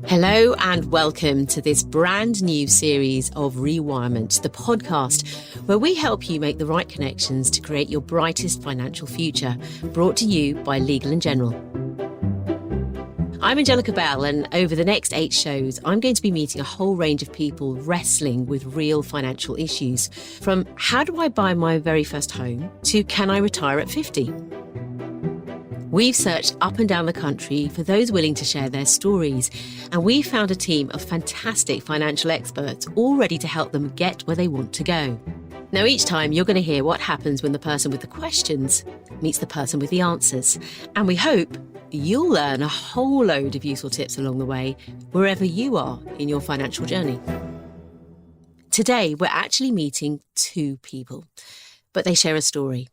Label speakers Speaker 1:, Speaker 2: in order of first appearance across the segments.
Speaker 1: Hello and welcome to this brand new series of Rewirement, the podcast where we help you make the right connections to create your brightest financial future, brought to you by Legal & General. I'm Angelica Bell, and over the next 8 shows, I'm going to be meeting a whole range of people wrestling with real financial issues, from how do I buy my very first home to can I retire at 50? We've searched up and down the country for those willing to share their stories, and we found a team of fantastic financial experts all ready to help them get where they want to go. Now, each time you're going to hear what happens when the person with the questions meets the person with the answers. And we hope you'll learn a whole load of useful tips along the way, wherever you are in your financial journey. Today, we're actually meeting 2 people, but they share a story.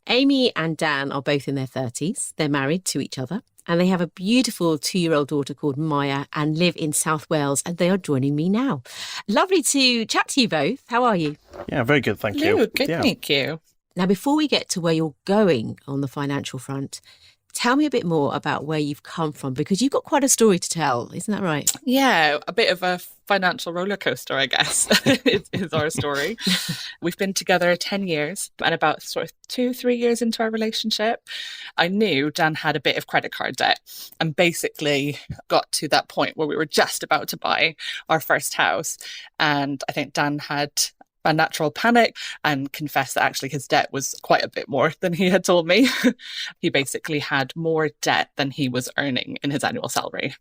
Speaker 1: Amy and Dan are both in their 30s. They're married to each other, and they have a beautiful 2-year-old daughter called Maya and live in South Wales, and they are joining me now. Lovely to chat to you both. How are you?
Speaker 2: Yeah, very good, thank you.
Speaker 3: Good, thank you.
Speaker 1: Now, before we get to where you're going on the financial front, tell me a bit more about where you've come from, because you've got quite a story to tell, isn't that right?
Speaker 3: Yeah, a bit of a financial roller coaster, I guess, is our story. We've been together 10 years, and about sort of 2-3 years into our relationship, I knew Dan had a bit of credit card debt, and basically got to that point where we were just about to buy our first house. And I think Dan had a natural panic and confessed that actually his debt was quite a bit more than he had told me. He basically had more debt than he was earning in his annual salary.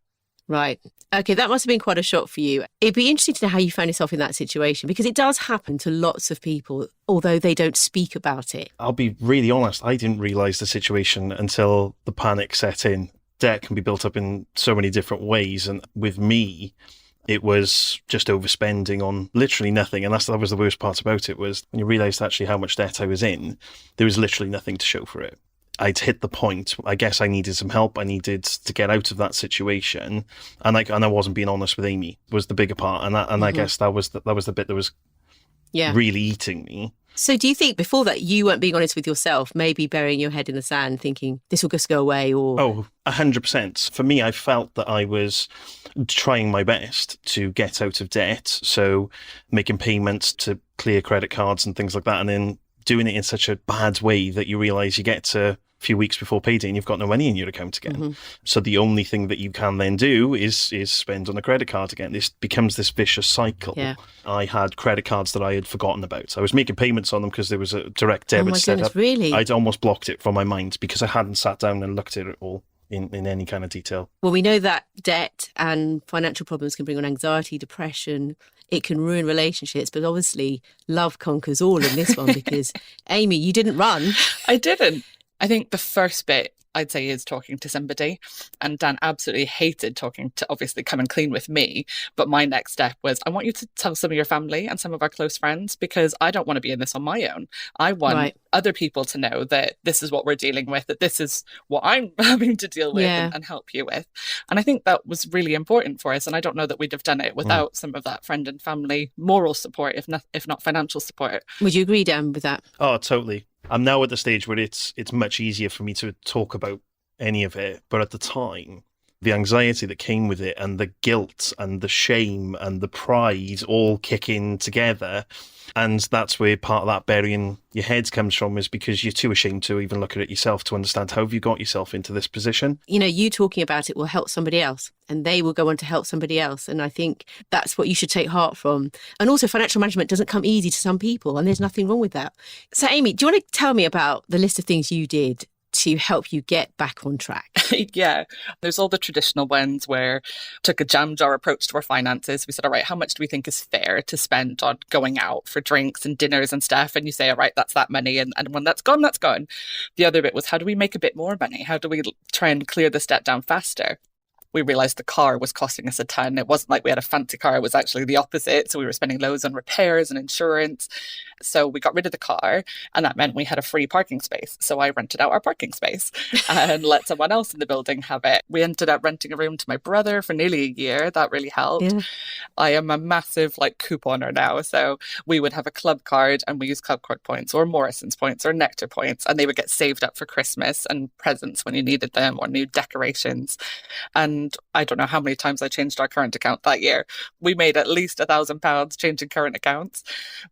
Speaker 1: Right. Okay, that must have been quite a shock for you. It'd be interesting to know how you found yourself in that situation, because it does happen to lots of people, although they don't speak about it.
Speaker 2: I'll be really honest, I didn't realise the situation until the panic set in. Debt can be built up in so many different ways, and with me, it was just overspending on literally nothing. And that was the worst part about it, was when you realised actually how much debt I was in, there was literally nothing to show for it. I'd hit the point, I guess I needed some help. I needed to get out of that situation. And I wasn't being honest with Amy, was the bigger part. And I guess that was the bit that was really eating me.
Speaker 1: So do you think before that you weren't being honest with yourself, maybe burying your head in the sand thinking this will just go away? Or
Speaker 2: 100%. For me, I felt that I was trying my best to get out of debt. So making payments to clear credit cards and things like that, and then doing it in such a bad way that you realise you get to a few weeks before payday and you've got no money in your account again. Mm-hmm. So the only thing that you can then do is spend on a credit card again. This becomes this vicious cycle. Yeah. I had credit cards that I had forgotten about. I was making payments on them because there was a direct debit set up.
Speaker 1: Really?
Speaker 2: I'd almost blocked it from my mind because I hadn't sat down and looked at it all in any kind of detail.
Speaker 1: Well, we know that debt and financial problems can bring on anxiety, depression. It can ruin relationships, but obviously love conquers all in this one, because Amy, you didn't run.
Speaker 3: I didn't. I think the first bit I'd say is talking to somebody, and Dan absolutely hated talking to, obviously, coming clean with me. But my next step was, I want you to tell some of your family and some of our close friends, because I don't want to be in this on my own. I want other people to know that this is what we're dealing with, that this is what I'm having to deal with and help you with. And I think that was really important for us. And I don't know that we'd have done it without some of that friend and family moral support, if not financial support.
Speaker 1: Would you agree, Dan, with that?
Speaker 2: Oh, totally. I'm now at the stage where it's much easier for me to talk about any of it. But at the time, the anxiety that came with it, and the guilt and the shame and the pride all kick in together. And that's where part of that burying your head comes from, is because you're too ashamed to even look at it yourself to understand how have you got yourself into this position.
Speaker 1: You know, you talking about it will help somebody else, and they will go on to help somebody else. And I think that's what you should take heart from. And also, financial management doesn't come easy to some people, and there's nothing wrong with that. So Amy, do you want to tell me about the list of things you did to help you get back on track?
Speaker 3: Yeah, there's all the traditional ones where took a jam jar approach to our finances. We said, all right, how much do we think is fair to spend on going out for drinks and dinners and stuff? And you say, all right, that's that money. And when that's gone, that's gone. The other bit was, how do we make a bit more money? How do we try and clear this debt down faster? We realised the car was costing us a ton. It wasn't like we had a fancy car. It was actually the opposite. So we were spending loads on repairs and insurance. So we got rid of the car, and that meant we had a free parking space. So I rented out our parking space and let someone else in the building have it. We ended up renting a room to my brother for nearly a year. That really helped.
Speaker 1: Yeah.
Speaker 3: I am a massive couponer now. So we would have a club card, and we use club card points or Morrison's points or Nectar points, and they would get saved up for Christmas and presents when you needed them, or new decorations. And I don't know how many times I changed our current account that year. We made at least £1,000 changing current accounts.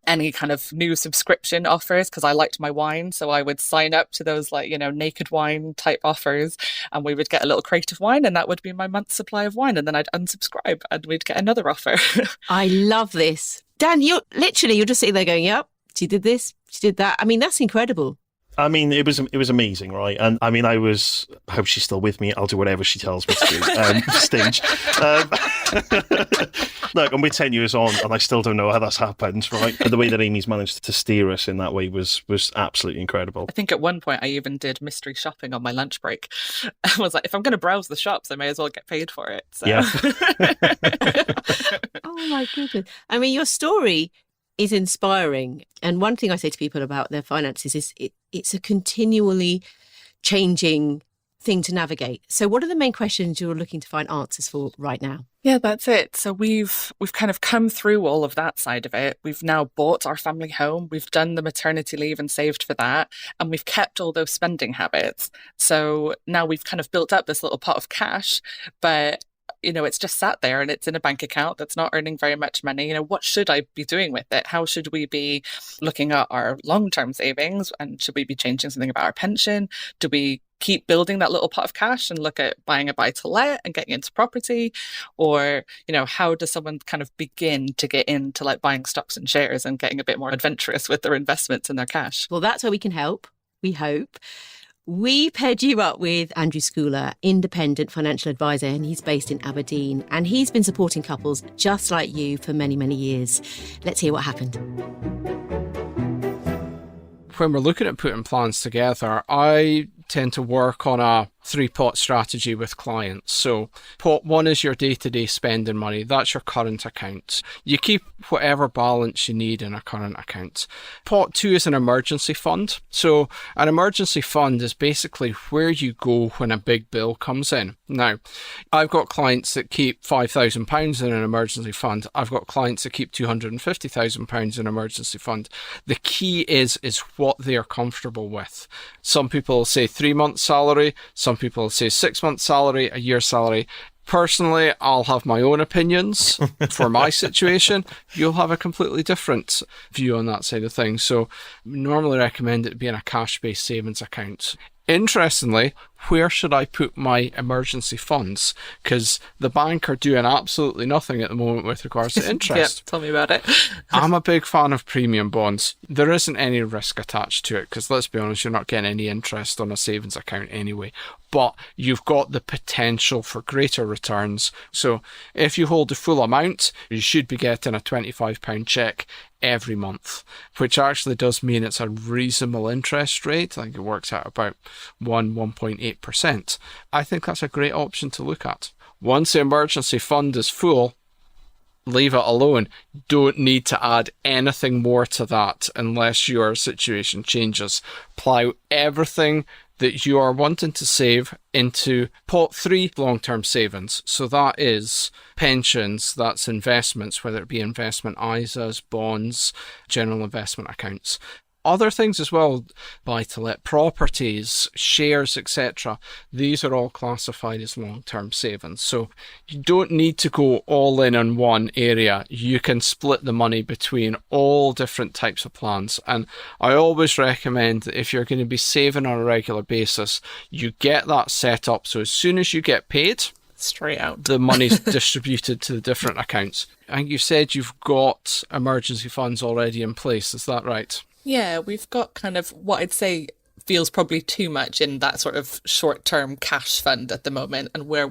Speaker 3: Any kind of new subscription offers, because I liked my wine, so I would sign up to those naked wine type offers, and we would get a little crate of wine, and that would be my month's supply of wine, and then I'd unsubscribe and we'd get another offer.
Speaker 1: I love this. Dan, you're just sitting there going, yep, she did this, she did that. I mean, that's incredible.
Speaker 2: I mean, it was amazing, right? And I mean, I hope she's still with me. I'll do whatever she tells me to do. Stage. Look, and we're 10 years on, and I still don't know how that's happened, right? But the way that Amy's managed to steer us in that way was absolutely incredible.
Speaker 3: I think at one point I even did mystery shopping on my lunch break. I was like, if I'm going to browse the shops, I may as well get paid for it. So.
Speaker 2: Yeah.
Speaker 1: Oh my goodness. I mean, your story is inspiring. And one thing I say to people about their finances is it's a continually changing thing to navigate. So what are the main questions you're looking to find answers for right now?
Speaker 3: Yeah, that's it. So we've kind of come through all of that side of it. We've now bought our family home. We've done the maternity leave and saved for that. And we've kept all those spending habits. So now we've kind of built up this little pot of cash, but it's just sat there and it's in a bank account that's not earning very much money. What should I be doing with it? How should we be looking at our long-term savings? And should we be changing something about our pension? Do we keep building that little pot of cash and look at buying a buy-to-let and getting into property? Or, how does someone kind of begin to get into buying stocks and shares and getting a bit more adventurous with their investments and their cash?
Speaker 1: Well, that's where we can help, we hope. We paired you up with Andrew Scouller, independent financial advisor, and he's based in Aberdeen. And he's been supporting couples just like you for many, many years. Let's hear what happened.
Speaker 4: When we're looking at putting plans together, I tend to work on a 3-pot strategy with clients. So pot 1 is your day-to-day spending money. That's your current account. You keep whatever balance you need in a current account. Pot 2 is an emergency fund. So an emergency fund is basically where you go when a big bill comes in. Now, I've got clients that keep £5,000 in an emergency fund. I've got clients that keep £250,000 in an emergency fund. The key is what they are comfortable with. Some people say 3 months salary, some people say 6 months salary, a year's salary. Personally, I'll have my own opinions for my situation. You'll have a completely different view on that side of things. So normally recommend it be in a cash-based savings account. Interestingly, where should I put my emergency funds? Because the bank are doing absolutely nothing at the moment with regards to interest.
Speaker 3: Yeah, tell me about it.
Speaker 4: I'm a big fan of premium bonds. There isn't any risk attached to it because, let's be honest, you're not getting any interest on a savings account anyway. But you've got the potential for greater returns. So if you hold the full amount, you should be getting a £25 cheque every month, which actually does mean it's a reasonable interest rate. I think it works out about 1.8%. I think that's a great option to look at. Once the emergency fund is full, leave it alone. Don't need to add anything more to that unless your situation changes. Plow everything that you are wanting to save into pot 3 long-term savings. So that is pensions, that's investments, whether it be investment ISAs, bonds, general investment accounts. Other things as well, buy-to-let properties, shares, etc. These are all classified as long-term savings. So you don't need to go all in on one area. You can split the money between all different types of plans. And I always recommend that if you're going to be saving on a regular basis, you get that set up so as soon as you get paid,
Speaker 3: straight out,
Speaker 4: the money's distributed to the different accounts. I think you said you've got emergency funds already in place. Is that right?
Speaker 3: Yeah, we've got kind of what I'd say feels probably too much in that sort of short-term cash fund at the moment, and where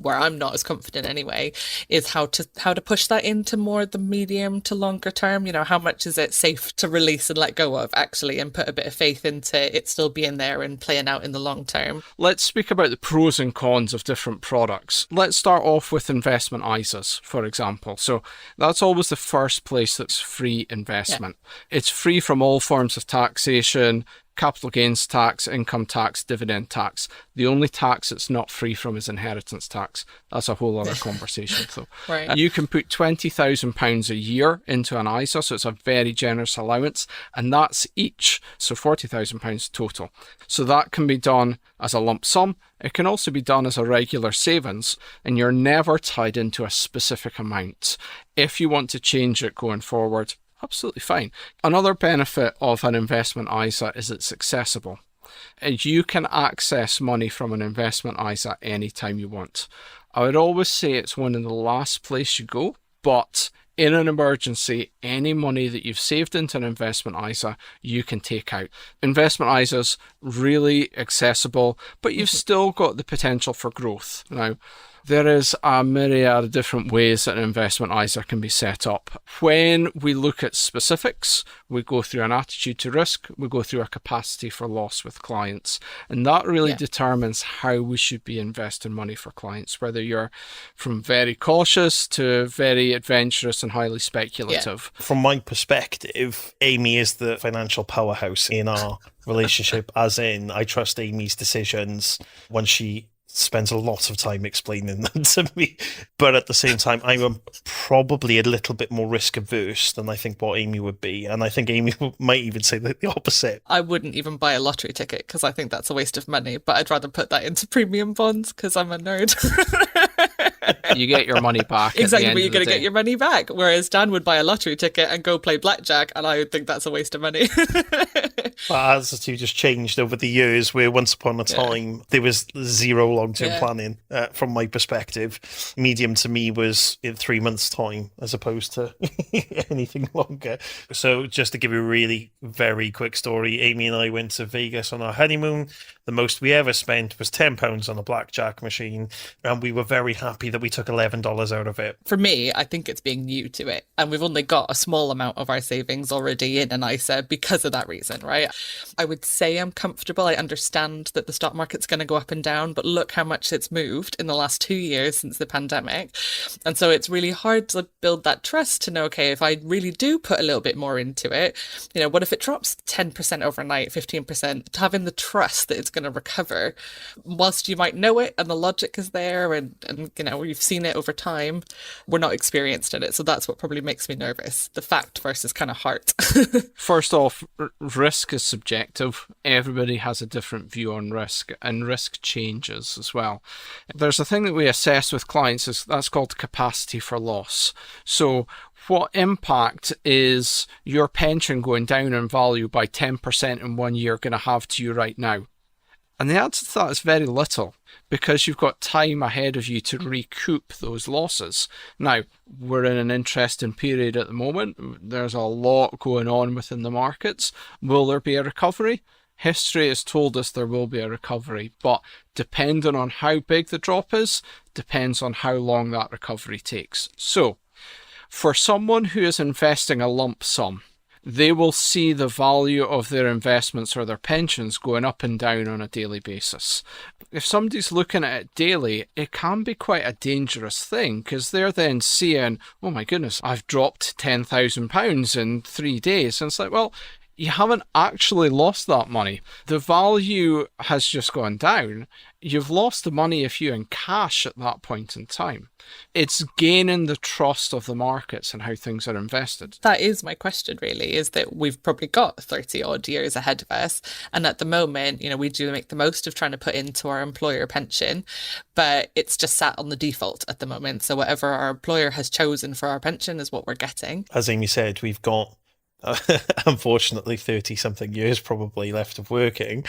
Speaker 3: I'm not as confident anyway, is how to push that into more the medium to longer term. How much is it safe to release and let go of actually, and put a bit of faith into it still being there and playing out in the long term.
Speaker 4: Let's speak about the pros and cons of different products. Let's start off with investment ISAs, for example. So that's always the first place that's free investment. Yeah. It's free from all forms of taxation, capital gains tax, income tax, dividend tax. The only tax it's not free from is inheritance tax. That's a whole other conversation, though.
Speaker 3: Right.
Speaker 4: You can put £20,000 a year into an ISA, so it's a very generous allowance, and that's each, so £40,000 total. So that can be done as a lump sum. It can also be done as a regular savings, and you're never tied into a specific amount. If you want to change it going forward, absolutely fine. Another benefit of an investment ISA is it's accessible. You can access money from an investment ISA anytime you want. I would always say it's one of the last place you go, but in an emergency, any money that you've saved into an investment ISA, you can take out. Investment ISAs, really accessible, but you've still got the potential for growth. Now, there is a myriad of different ways that an investment ISA can be set up. When we look at specifics, we go through an attitude to risk, we go through a capacity for loss with clients. And that really determines how we should be investing money for clients, whether you're from very cautious to very adventurous and highly speculative.
Speaker 2: From my perspective, Amy is the financial powerhouse in our relationship, as in I trust Amy's decisions when she spends a lot of time explaining them to me. But at the same time, I'm probably a little bit more risk averse than I think what Amy would be. And I think Amy might even say the opposite.
Speaker 3: I wouldn't even buy a lottery ticket because I think that's a waste of money, but I'd rather put that into premium bonds because I'm a nerd.
Speaker 4: You get your money back.
Speaker 3: Exactly, but you're going to get your money back. Whereas Dan would buy a lottery ticket and go play blackjack, and I would think that's a waste of money.
Speaker 2: But as the two just changed over the years, where once upon a time there was zero long-term planning from my perspective. Medium to me was in 3 months' time as opposed to anything longer. So just to give you a really very quick story, Amy and I went to Vegas on our honeymoon. The most we ever spent was £10 on a blackjack machine, and we were very happy that we took $11 out of it.
Speaker 3: For me, I think it's being new to it, and we've only got a small amount of our savings already in an ISA because of that reason, right? I would say I'm comfortable. I understand that the stock market's going to go up and down, but look how much it's moved in the last 2 years since the pandemic. And so it's really hard to build that trust to know, okay, if I really do put a little bit more into it, what if it drops 10% overnight, 15%? Having the trust that it's going to recover, whilst you might know it and the logic is there and you've seen it over time, we're not experienced in it. So that's what probably makes me nervous. The fact versus kind of heart.
Speaker 4: First off, risk is subjective. Everybody has a different view on risk, and risk changes as well. There's a thing that we assess with clients, that's called capacity for loss. So what impact is your pension going down in value by 10% in 1 year going to have to you right now? And the answer to that is very little, because you've got time ahead of you to recoup those losses. Now, we're in an interesting period at the moment. There's a lot going on within the markets. Will there be a recovery? History has told us there will be a recovery, but depending on how big the drop is, depends on how long that recovery takes. So, for someone who is investing a lump sum, they will see the value of their investments or their pensions going up and down on a daily basis. If somebody's looking at it daily, it can be quite a dangerous thing, because they're then seeing, oh my goodness, I've dropped £10,000 in 3 days. And it's like, well, you haven't actually lost that money. The value has just gone down. You've lost the money if you're in cash at that point in time. It's gaining the trust of the markets and how things are invested.
Speaker 3: That is my question, really, is that we've probably got 30 odd years ahead of us. And at the moment, we do make the most of trying to put into our employer pension, but it's just sat on the default at the moment. So whatever our employer has chosen for our pension is what we're getting.
Speaker 2: As Amy said, we've got unfortunately 30 something years probably left of working.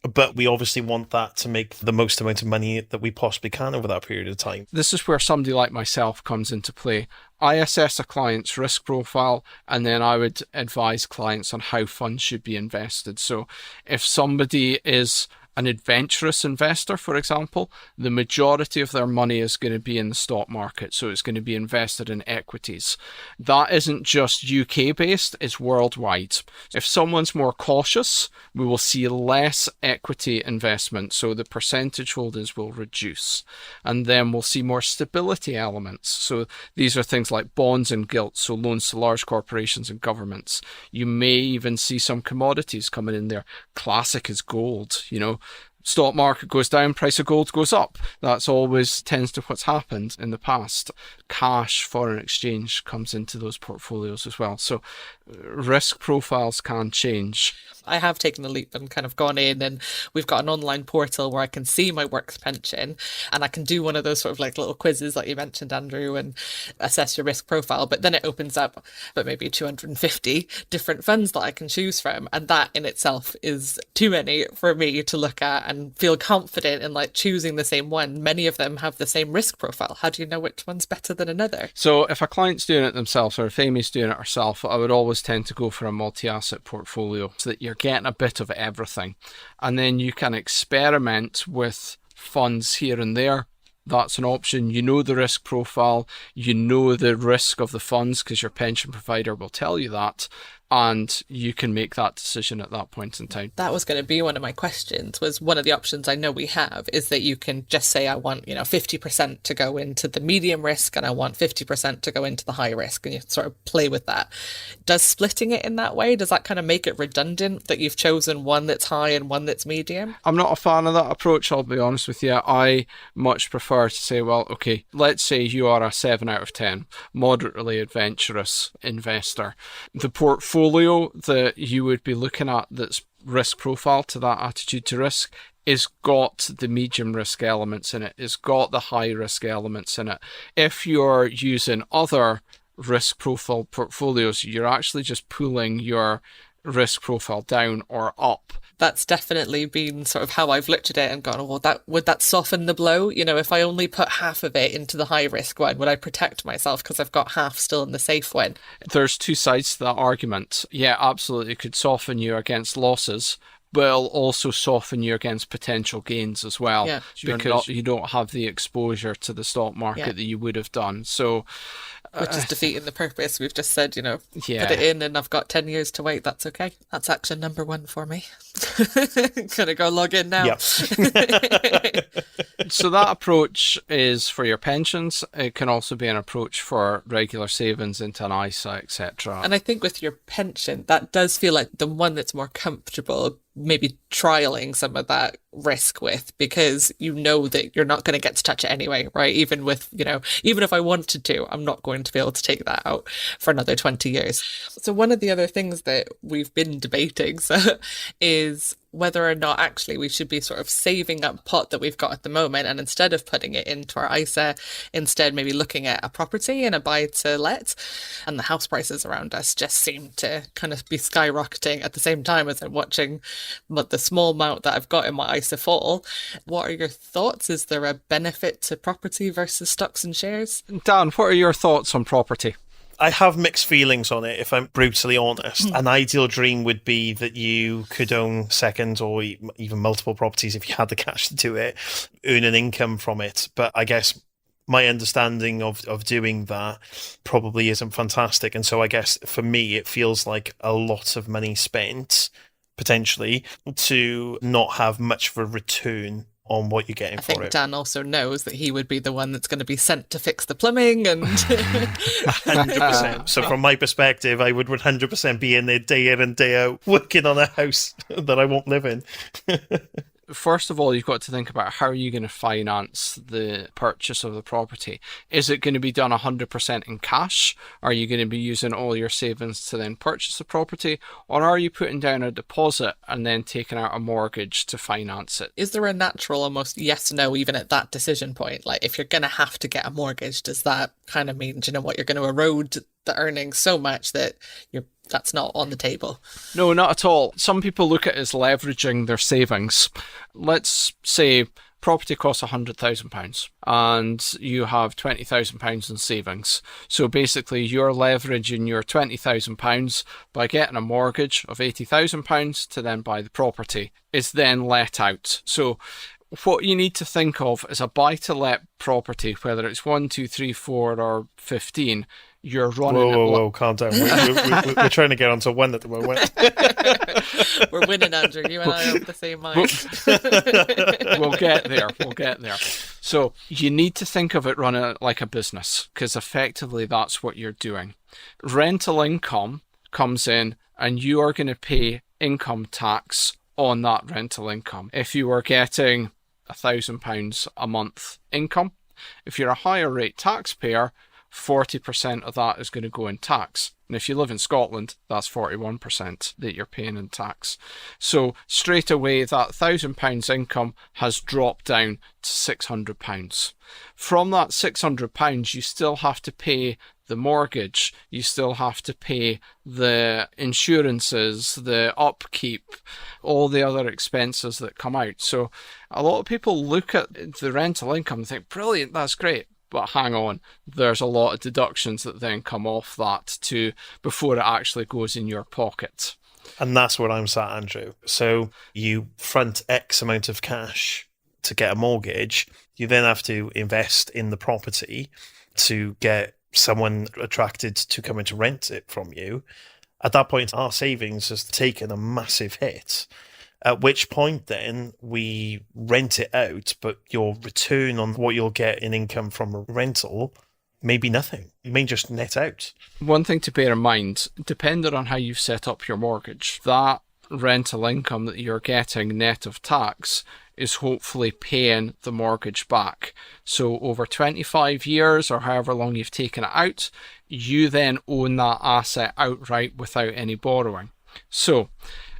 Speaker 2: But we obviously want that to make the most amount of money that we possibly can over that period of time.
Speaker 4: This is where somebody like myself comes into play. I assess a client's risk profile, and then I would advise clients on how funds should be invested. So if somebody is an adventurous investor, for example, the majority of their money is going to be in the stock market. So it's going to be invested in equities. That isn't just UK based, it's worldwide. If someone's more cautious, we will see less equity investment. So the percentage holdings will reduce. And then we'll see more stability elements. So these are things like bonds and gilts, so loans to large corporations and governments. You may even see some commodities coming in there. Classic is gold, Stock market goes down, price of gold goes up. That's always tends to what's happened in the past. Cash, foreign exchange comes into those portfolios as well. So risk profiles can change.
Speaker 3: I have taken the leap and kind of gone in, and we've got an online portal where I can see my works pension, and I can do one of those sort of like little quizzes like you mentioned, Andrew, and assess your risk profile. But then it opens up but maybe 250 different funds that I can choose from, and that in itself is too many for me to look at and feel confident in like choosing the same one. Many of them have the same risk profile. How do you know which one's better than another?
Speaker 4: So if a client's doing it themselves, or if Amy's doing it herself, I would always tend to go for a multi-asset portfolio so that you're getting a bit of everything, and then you can experiment with funds here and there. That's an option. You know the risk profile, you know the risk of the funds because your pension provider will tell you that, and you can make that decision at that point in time.
Speaker 3: That was going to be one of my questions, was one of the options I know we have is that you can just say, I want, 50% to go into the medium risk and I want 50% to go into the high risk, and you sort of play with that. Does splitting it in that way, does that kind of make it redundant that you've chosen one that's high and one that's medium?
Speaker 4: I'm not a fan of that approach, I'll be honest with you. I much prefer to say, well, okay, let's say you are a 7 out of 10, moderately adventurous investor. The portfolio that you would be looking at that's risk profile to that attitude to risk is got the medium risk elements in it, it's got the high risk elements in it. If you're using other risk profile portfolios, you're actually just pulling your risk profile down or up.
Speaker 3: That's definitely been sort of how I've looked at it and gone, well, would that soften the blow? If I only put half of it into the high risk one, would I protect myself because I've got half still in the safe one?
Speaker 4: There's two sides to that argument. Yeah, absolutely, it could soften you against losses, but it'll also soften you against potential gains as well.
Speaker 3: Yeah.
Speaker 4: Because you don't have the exposure to the stock market that you would have done. So,
Speaker 3: which is defeating the purpose. We've just said, put
Speaker 4: Yeah.
Speaker 3: it in and I've got 10 years to wait. That's okay. That's action number 1 for me. Gonna go log in now.
Speaker 2: Yep.
Speaker 4: So that approach is for your pensions. It can also be an approach for regular savings into an ISA, etc.
Speaker 3: And I think with your pension, that does feel like the one that's more comfortable maybe trialing some of that risk with, because you know that you're not going to get to touch it anyway, right? Even with, even if I wanted to, I'm not going to be able to take that out for another 20 years. So one of the other things that we've been debating is whether or not actually we should be sort of saving up pot that we've got at the moment, and instead of putting it into our ISA, instead maybe looking at a property and a buy to let. And the house prices around us just seem to kind of be skyrocketing at the same time as I'm watching the small amount that I've got in my ISA fall. What are your thoughts? Is there a benefit to property versus stocks and shares?
Speaker 4: Dan, what are your thoughts on property?
Speaker 2: I have mixed feelings on it, if I'm brutally honest. An ideal dream would be that you could own second or even multiple properties if you had the cash to do it, earn an income from it. But I guess my understanding of doing that probably isn't fantastic. And so I guess for me, it feels like a lot of money spent, potentially, to not have much of a return on what you're getting for it.
Speaker 3: I think Dan also knows that he would be the one that's going to be sent to fix the plumbing and
Speaker 2: 100%. So from my perspective, I would 100% be in there day in and day out working on a house that I won't live in.
Speaker 4: First of all, you've got to think about how are you going to finance the purchase of the property. Is it going to be done 100% in cash? Are you going to be using all your savings to then purchase the property? Or are you putting down a deposit and then taking out a mortgage to finance it?
Speaker 3: Is there a natural almost yes/no even at that decision point? Like if you're going to have to get a mortgage, does that kind of mean, you're going to erode the earnings so much that you're that's not on the table.
Speaker 4: No, not at all. Some people look at it as leveraging their savings. Let's say property costs £100,000 and you have £20,000 in savings. So basically you're leveraging your £20,000 by getting a mortgage of £80,000 to then buy the property. It's then let out. So what you need to think of is a buy-to-let property, whether it's 1, 2, 3, 4 or 15, you're running...
Speaker 2: Whoa, calm down. We're trying to get onto one at the moment.
Speaker 3: We're winning, Andrew. You and I have the same mind.
Speaker 4: We'll get there. So you need to think of it running like a business, because effectively that's what you're doing. Rental income comes in and you are going to pay income tax on that rental income. If you were getting £1,000 a month income, if you're a higher rate taxpayer, 40% of that is going to go in tax. And if you live in Scotland, that's 41% that you're paying in tax. So straight away, that £1,000 income has dropped down to £600. From that £600, you still have to pay the mortgage, you still have to pay the insurances, the upkeep, all the other expenses that come out. So a lot of people look at the rental income and think, brilliant, that's great. But hang on, there's a lot of deductions that then come off that too before it actually goes in your pocket.
Speaker 2: And that's where I'm sat, Andrew. So you front X amount of cash to get a mortgage. You then have to invest in the property to get someone attracted to come in to rent it from you. At that point, our savings has taken a massive hit. At which point then we rent it out, but your return on what you'll get in income from a rental may be nothing. It may just net out.
Speaker 4: One thing to bear in mind, depending on how you've set up your mortgage, that rental income that you're getting net of tax is hopefully paying the mortgage back. So over 25 years or however long you've taken it out, you then own that asset outright without any borrowing. So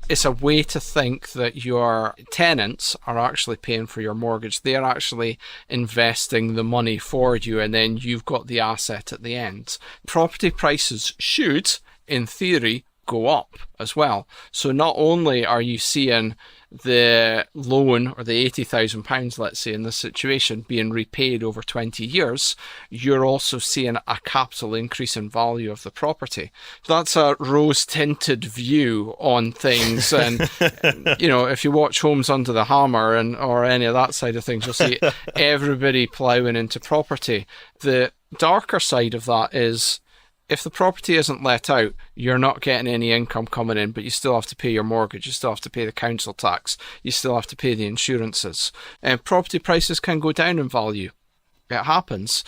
Speaker 4: it's a way to think that your tenants are actually paying for your mortgage. They're actually investing the money for you, and then you've got the asset at the end. Property prices should, in theory, go up as well. So not only are you seeing the loan or the £80,000, let's say in this situation, being repaid over 20 years, you're also seeing a capital increase in value of the property. That's a rose-tinted view on things. And, you know, if you watch Homes Under the Hammer or any of that side of things, you'll see everybody ploughing into property. The darker side of that is, if the property isn't let out, you're not getting any income coming in, but you still have to pay your mortgage, you still have to pay the council tax, you still have to pay the insurances. And property prices can go down in value. It happens.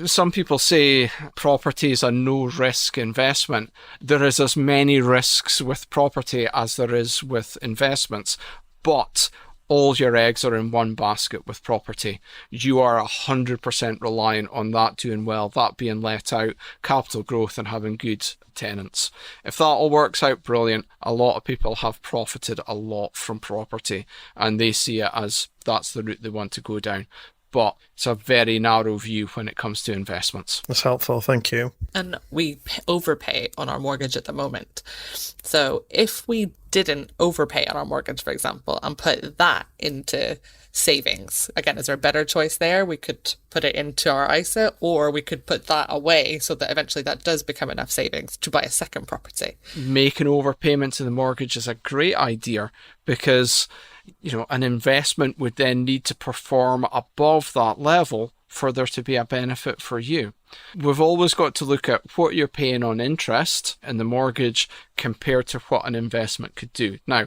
Speaker 4: Some people say property is a no-risk investment. There is as many risks with property as there is with investments, but all your eggs are in one basket with property. You are 100% reliant on that doing well, that being let out, capital growth and having good tenants. If that all works out, brilliant. A lot of people have profited a lot from property and they see it as that's the route they want to go down. But it's a very narrow view when it comes to investments.
Speaker 2: That's helpful, thank you.
Speaker 3: And we overpay on our mortgage at the moment. So if we didn't overpay on our mortgage, for example, and put that into savings, again, is there a better choice there? We could put it into our ISA, or we could put that away so that eventually that does become enough savings to buy a second property.
Speaker 4: Making overpayments in the mortgage is a great idea because, you know, an investment would then need to perform above that level for there to be a benefit for you. We've always got to look at what you're paying on interest in the mortgage compared to what an investment could do. Now,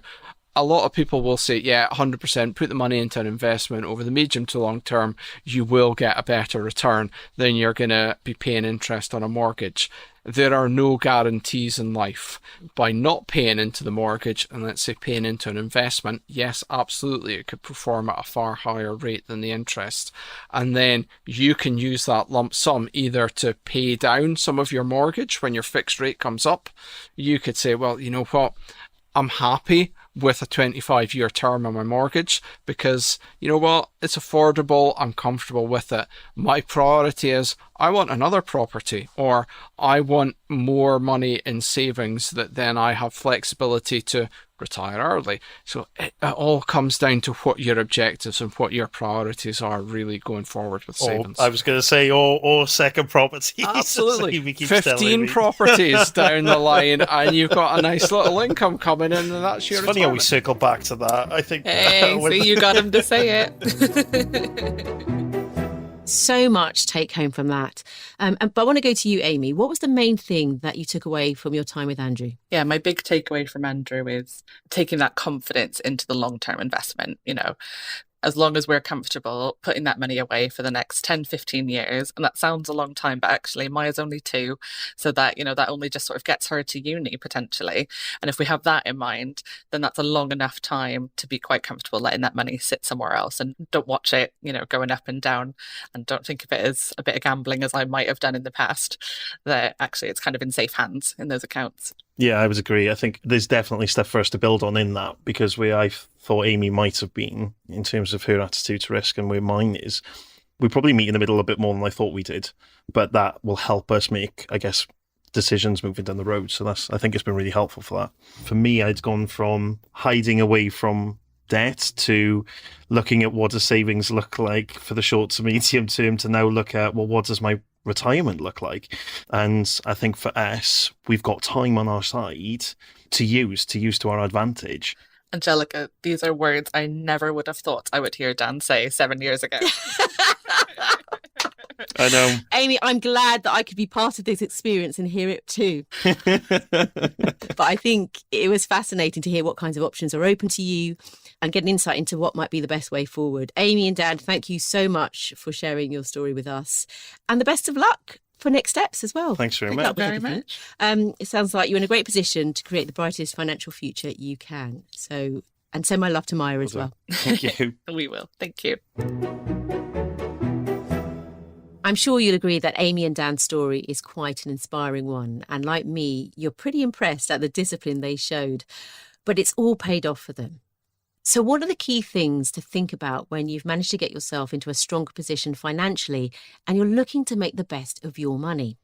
Speaker 4: a lot of people will say, yeah, 100%, put the money into an investment over the medium to long term, you will get a better return than you're going to be paying interest on a mortgage. There are no guarantees in life. By not paying into the mortgage and let's say paying into an investment, yes, absolutely, it could perform at a far higher rate than the interest. And then you can use that lump sum either to pay down some of your mortgage when your fixed rate comes up. You could say, well, you know what? I'm happy with a 25-year term on my mortgage because, you know what, it's affordable, I'm comfortable with it. My priority is I want another property, or I want more money in savings that then I have flexibility to retire early. So it all comes down to what your objectives and what your priorities are really going forward with savings.
Speaker 2: I was going to say, or second properties.
Speaker 4: Absolutely.
Speaker 2: Amy keeps
Speaker 4: 15 properties down the line, and you've got a nice little income coming in, and that's your
Speaker 2: It's funny how we
Speaker 4: retirement.
Speaker 2: circle back to that. I think.
Speaker 3: Hey, see, you got him to say it.
Speaker 1: So much take home from that. But I want to go to you, Amy. What was the main thing that you took away from your time with Andrew?
Speaker 3: Yeah, my big takeaway from Andrew is taking that confidence into the long-term investment. As long as we're comfortable putting that money away for the next 10, 15 years, and that sounds a long time, but actually Maya's only 2, so that, that only just sort of gets her to uni potentially. And if we have that in mind, then that's a long enough time to be quite comfortable letting that money sit somewhere else, and don't watch it, going up and down, and don't think of it as a bit of gambling as I might have done in the past, that actually it's kind of in safe hands in those accounts.
Speaker 2: Yeah, I would agree. I think there's definitely stuff for us to build on in that, because where I thought Amy might have been in terms of her attitude to risk and where mine is, we probably meet in the middle a bit more than I thought we did. But that will help us make, I guess, decisions moving down the road. So I think it's been really helpful for that. For me, I'd gone from hiding away from debt to looking at what does savings look like for the short to medium term, to now look at, well, what does my retirement look like? And I think for us, we've got time on our side to use to our advantage.
Speaker 3: Angelica, these are words I never would have thought I would hear Dan say 7 years ago.
Speaker 2: I know.
Speaker 1: Amy, I'm glad that I could be part of this experience and hear it too. But I think it was fascinating to hear what kinds of options are open to you and get an insight into what might be the best way forward. Amy and Dan, thank you so much for sharing your story with us, and the best of luck for next steps as well.
Speaker 2: Thanks very
Speaker 1: Good
Speaker 2: much.
Speaker 1: luck with
Speaker 3: Very
Speaker 1: everything.
Speaker 3: much.
Speaker 1: It sounds like you're in a great position to create the brightest financial future you can. So, and send my love to Maya as well.
Speaker 2: Thank you.
Speaker 3: We will. Thank you.
Speaker 1: I'm sure you'll agree that Amy and Dan's story is quite an inspiring one. And like me, you're pretty impressed at the discipline they showed, but it's all paid off for them. So what are the key things to think about when you've managed to get yourself into a stronger position financially and you're looking to make the best of your money?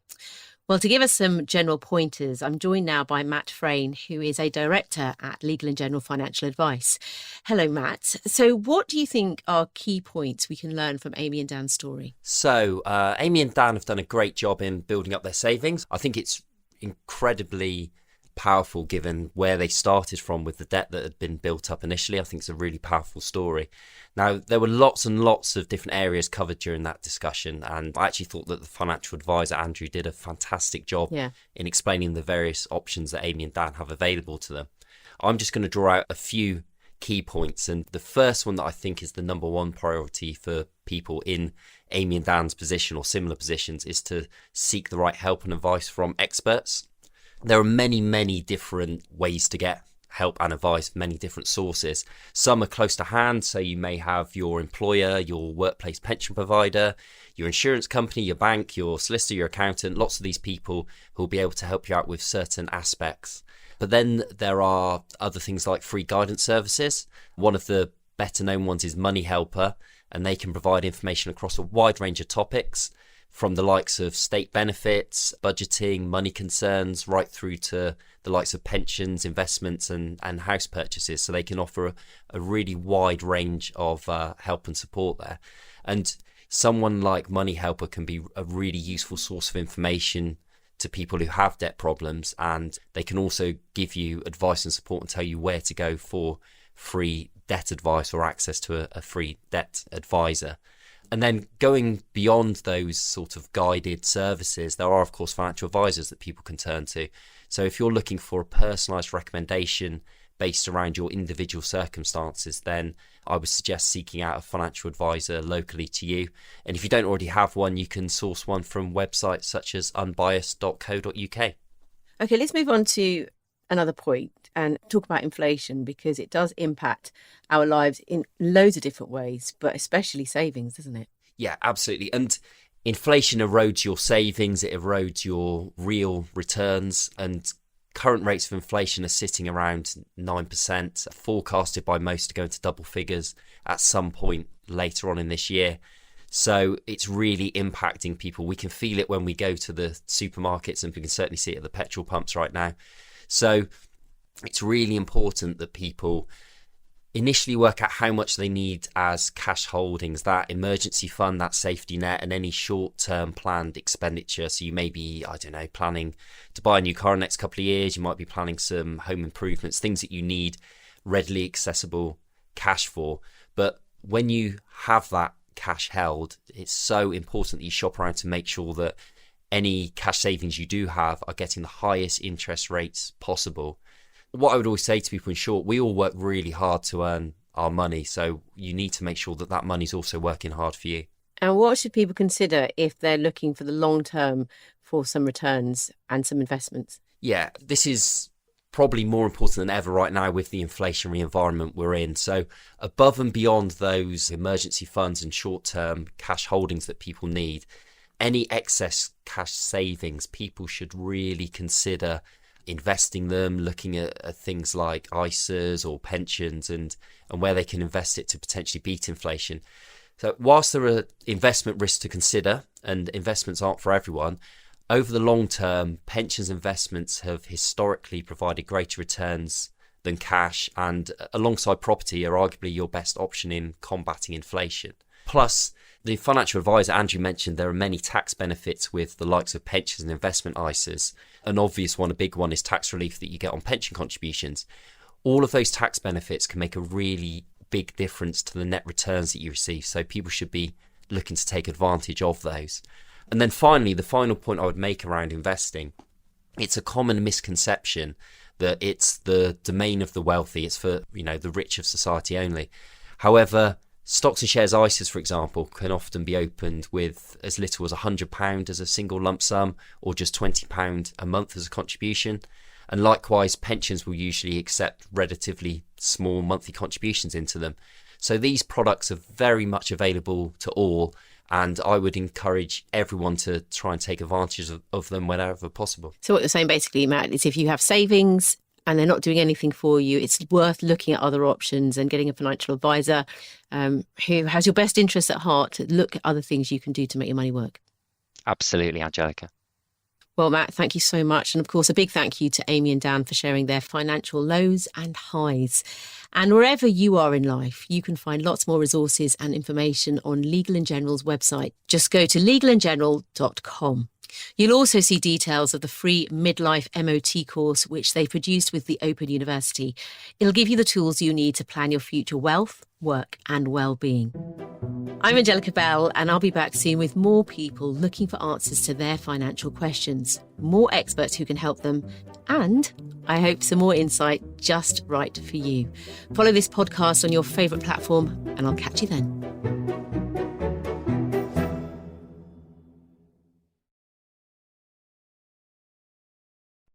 Speaker 1: Well, to give us some general pointers, I'm joined now by Matt Frain, who is a director at Legal & General Financial Advice. Hello, Matt. So what do you think are key points we can learn from Amy and Dan's story?
Speaker 5: So Amy and Dan have done a great job in building up their savings. I think it's incredibly powerful given where they started from with the debt that had been built up initially. I think it's a really powerful story. Now, there were lots and lots of different areas covered during that discussion, and I actually thought that the financial advisor, Andrew, did a fantastic job in explaining the various options that Amy and Dan have available to them. I'm just going to draw out a few key points, and the first one that I think is the number one priority for people in Amy and Dan's position or similar positions is to seek the right help and advice from experts. There are many, many different ways to get help and advice, many different sources. Some are close to hand, so you may have your employer, your workplace pension provider, your insurance company, your bank, your solicitor, your accountant, lots of these people who will be able to help you out with certain aspects. But then there are other things like free guidance services. One of the better known ones is Money Helper, and they can provide information across a wide range of topics, from the likes of state benefits, budgeting, money concerns, right through to the likes of pensions, investments and house purchases. So they can offer a really wide range of help and support there. And someone like Money Helper can be a really useful source of information to people who have debt problems, and they can also give you advice and support and tell you where to go for free debt advice or access to a free debt advisor. And then going beyond those sort of guided services, there are, of course, financial advisors that people can turn to. So if you're looking for a personalised recommendation based around your individual circumstances, then I would suggest seeking out a financial advisor locally to you. And if you don't already have one, you can source one from websites such as unbiased.co.uk.
Speaker 1: Okay, let's move on to another point and talk about inflation, because it does impact our lives in loads of different ways, but especially savings, doesn't it?
Speaker 5: Yeah, absolutely. And inflation erodes your savings, it erodes your real returns, and current rates of inflation are sitting around 9%, forecasted by most to go into double figures at some point later on in this year. So it's really impacting people. We can feel it when we go to the supermarkets, and we can certainly see it at the petrol pumps right now. So it's really important that people initially work out how much they need as cash holdings, that emergency fund, that safety net, and any short-term planned expenditure. So you may be, I don't know, planning to buy a new car in the next couple of years. You might be planning some home improvements, things that you need readily accessible cash for. But when you have that cash held, it's so important that you shop around to make sure that any cash savings you do have are getting the highest interest rates possible. What I would always say to people, in short, we all work really hard to earn our money, so you need to make sure that that money's also working hard for you.
Speaker 1: And what should people consider if they're looking for the long term for some returns and some investments?
Speaker 5: Yeah, this is probably more important than ever right now with the inflationary environment we're in. So above and beyond those emergency funds and short-term cash holdings that people need, any excess cash savings, people should really consider investing them, looking at things like ISAs or pensions and where they can invest it to potentially beat inflation. So whilst there are investment risks to consider, and investments aren't for everyone, over the long term, pensions investments have historically provided greater returns than cash, and alongside property are arguably your best option in combating inflation. Plus, the financial advisor Andrew mentioned there are many tax benefits with the likes of pensions and investment ISAs. An obvious one, a big one, is tax relief that you get on pension contributions. All of those tax benefits can make a really big difference to the net returns that you receive, so people should be looking to take advantage of those. And then finally, the final point I would make around investing, it's a common misconception that it's the domain of the wealthy, it's for, the rich of society only. However, stocks and shares ISAs, for example, can often be opened with as little as £100 as a single lump sum, or just £20 a month as a contribution. And likewise, pensions will usually accept relatively small monthly contributions into them. So these products are very much available to all, and I would encourage everyone to try and take advantage of them whenever possible.
Speaker 1: So what you're saying basically, Matt, is if you have savings and they're not doing anything for you, it's worth looking at other options and getting a financial advisor who has your best interests at heart to look at other things you can do to make your money work.
Speaker 6: Absolutely, Angelica.
Speaker 1: Well, Matt, thank you so much. And of course, a big thank you to Amy and Dan for sharing their financial lows and highs. And wherever you are in life, you can find lots more resources and information on Legal & General's website. Just go to legalandgeneral.com. You'll also see details of the free midlife MOT course, which they produced with the Open University. It'll give you the tools you need to plan your future wealth, work and well-being. I'm Angelica Bell, and I'll be back soon with more people looking for answers to their financial questions, more experts who can help them, and I hope some more insight just right for you. Follow this podcast on your favourite platform, and I'll catch you then.